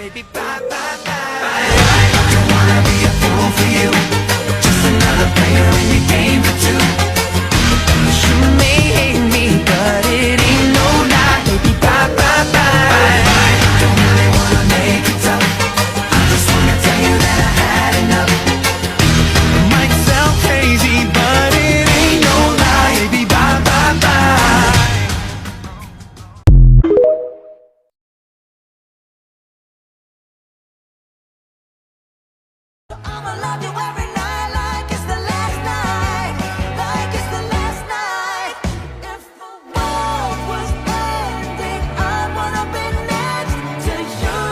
Maybe bye, bye, bye. I don't wanna be a fool for you. Just another player in your game for two. You may hate me, but it ain't no lie. Maybe bye, bye, bye. I don't really wanna make it tough. I just wanna tell you that I had enough. It might sound crazy, but it ain't no lie. Maybe bye, bye, bye. I'ma love you every night like it's the last night, like it's the last night. If the world was ending, I wanna be next to you.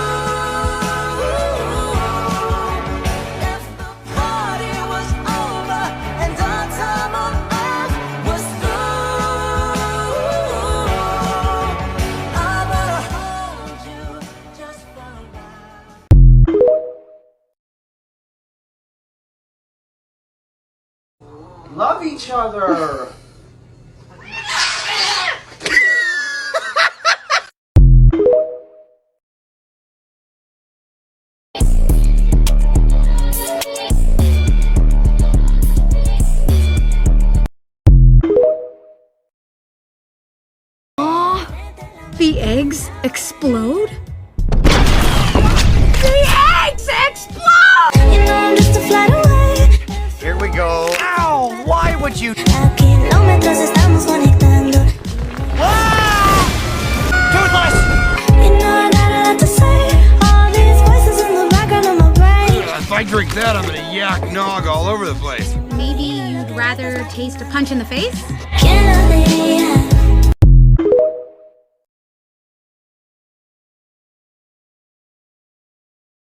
If the party was over and our time on earth was through, I wanna hold you just for a while. Love each other. The eggs explode? The eggs explode! You know I'm just a flight away. Here we go. Ow! Why would you? A kilómetros estamos conectando. Toothless! You know I got a lot to say. All these voices in the background of my brain. If I drink that, I'm gonna yak nog all over the place. Maybe you'd rather taste a punch in the face?